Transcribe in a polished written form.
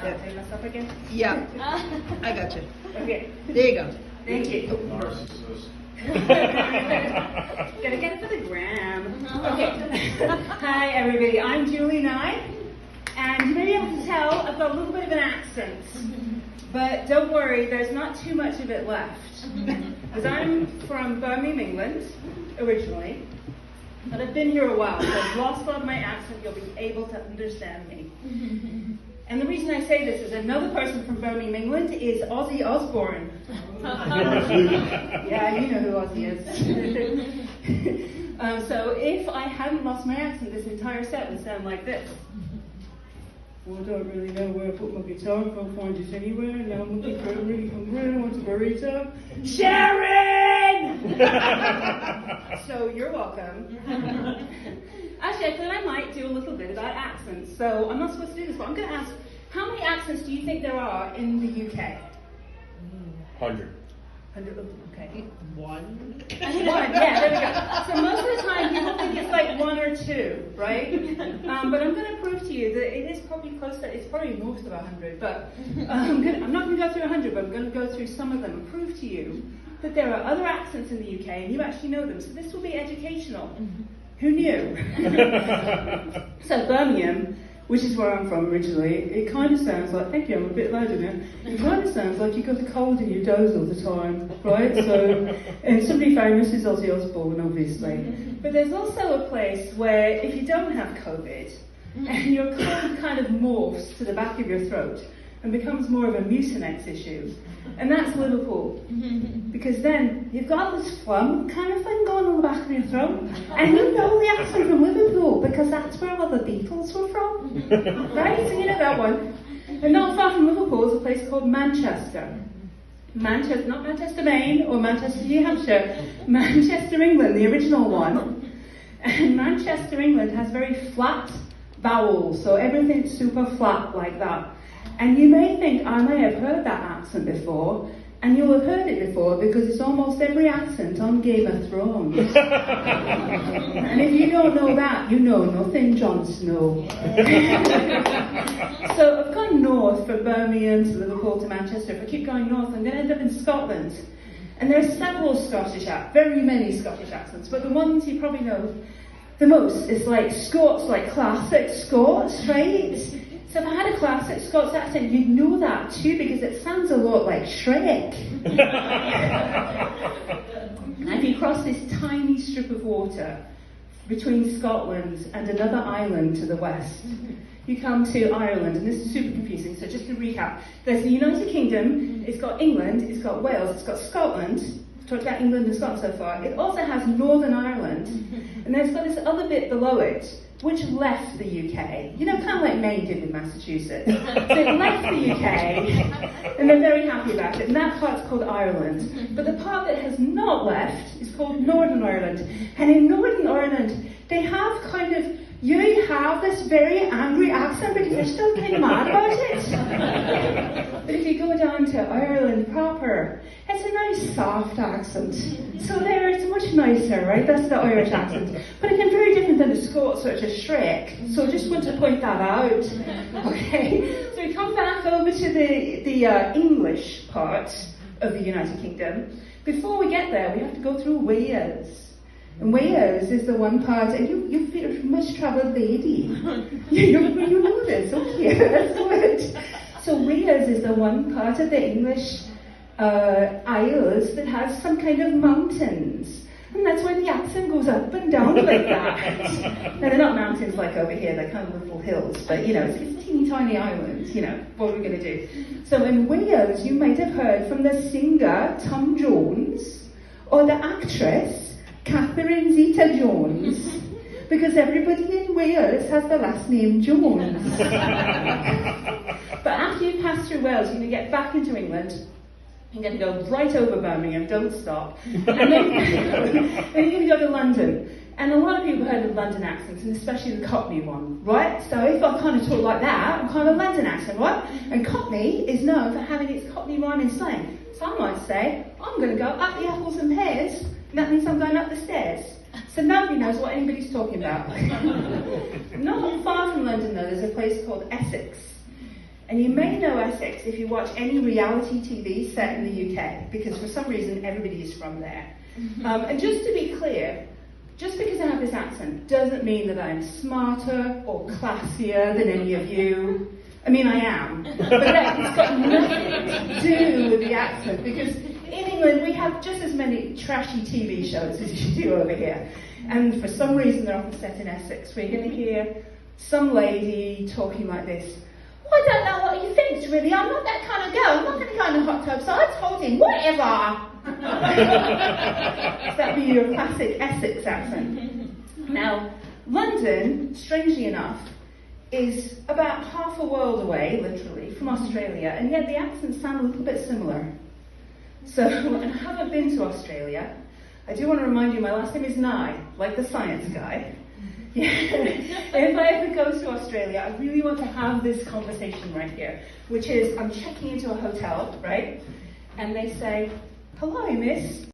Yeah, take myself again? Yeah, I got you. Okay. There you go. Thank you. Narcissist. Gotta get it for the gram. Okay. Hi, everybody. I'm Julie Nye, and you may be able to tell I've got a little bit of an accent. But don't worry, there's not too much of it left. Because I'm from Birmingham, England, originally. But I've been here a while, so I've lost a lot of my accent. You'll be able to understand me. And the reason I say this is another person from Birmingham, England is Ozzy Osbourne. Yeah, you know who Ozzy is. So if I hadn't lost my accent, this entire set would sound like this. Well, I don't really know where I put my guitar. I can't find it anywhere. Now I'm looking for it really hungry. I want a burrito. Sharon! So you're welcome. Actually, I thought I might do a little bit about accents. So I'm not supposed to do this, but I'm going to ask, how many accents do you think there are in the UK? 100. 100, okay. One. Yeah, there we go. So most of the time people think it's like one or two, right? But I'm going to prove to you that it is probably close to, it's probably north of 100, but I'm not going to go through 100, but I'm going to go through some of them and prove to you that there are other accents in the UK and you actually know them. So this will be educational. Who knew? So Birmingham, which is where I'm from originally, it kind of sounds like, thank you, I'm a bit louder now, it kind of sounds like you've got a cold and you doze all the time, right? So, and somebody famous is Ozzy Osbourne, obviously. But there's also a place where if you don't have COVID, and your cold kind of morphs to the back of your throat, and becomes more of a Mucinex issue, and that's Liverpool. Because then you've got this phlegm kind of thing going on the back of your throat, and you know the accent from Liverpool because that's where all the Beatles were from, right? So you know that one. And not far from Liverpool is a place called Manchester. Manchester, not Manchester, Maine, or Manchester, New Hampshire. Manchester, England, the original one. And Manchester, England has very flat vowels, so everything's super flat like that. And you may think, I may have heard that accent before, and you'll have heard it before because it's almost every accent on Game of Thrones. And if you don't know that, you know nothing, Jon Snow. So I've gone north from Birmingham to Liverpool to Manchester. If I keep going north, I'm going to end up in Scotland. And there are several very many Scottish accents, but the ones you probably know the most is like Scots, like classic Scots, right? So if I had a classic Scots accent, you'd know that too, because it sounds a lot like Shrek. And if you cross this tiny strip of water between Scotland and another island to the west, you come to Ireland, and this is super confusing, so just to recap. There's the United Kingdom, it's got England, it's got Wales, it's got Scotland. We've talked about England and Scotland so far. It also has Northern Ireland, and then it's got this other bit below it, which left the UK. You know, kind of like Maine did with Massachusetts. So it left the UK, and they're very happy about it. And that part's called Ireland. But the part that has not left is called Northern Ireland. And in Northern Ireland, they have kind of, you have this very angry accent because they're still kind of mad about it. But if you go down to Ireland proper, it's a nice soft accent. So there it's much nicer, right? That's the Irish accent. But again, very different than the Scots, such as Shrek. So I just want to point that out. Okay? So we come back over to the English part of the United Kingdom. Before we get there, we have to go through Wales. And Wales is the one part, and you feel a much-travelled lady. you know this, okay, that's good. So Wales is the one part of the English Isles that has some kind of mountains. And that's why the accent goes up and down like that. Now, they're not mountains like over here, they're kind of little hills, but you know, it's teeny tiny islands, you know, what are we going to do? So in Wales, you might have heard from the singer Tom Jones, or the actress Catherine Zeta-Jones, because everybody in Wales has the last name Jones. But after you pass through Wales, you're going to get back into England. You're going to go right over Birmingham, don't stop. And then you're going to go to London. And a lot of people heard of London accents, and especially the Cockney one, right? So if I kind of talk like that, I'm kind of a London accent, right? And Cockney is known for having its Cockney rhyming slang. So I might say, I'm going to go up the apples and pears, and that means I'm going up the stairs. So nobody knows what anybody's talking about. Not far from London, though, there's a place called Essex. And you may know Essex if you watch any reality TV set in the UK, because for some reason everybody is from there. And just to be clear, just because I have this accent doesn't mean that I'm smarter or classier than any of you. I mean, I am, but it's got nothing to do with the accent, because in England we have just as many trashy TV shows as you do over here. And for some reason they're often set in Essex. We're going to hear some lady talking like this. I don't know what he thinks, really. I'm not that kind of girl. I'm not that kind of hot tub, so I told him, whatever. That'd be your classic Essex accent. Now, London, strangely enough, is about half a world away, literally, from Australia, and yet the accents sound a little bit similar. So, and I haven't been to Australia. I do want to remind you, my last name is Nye, like the science guy. Yeah. If I ever go to Australia, I really want to have this conversation right here, which is, I'm checking into a hotel, right? And they say, hello, miss.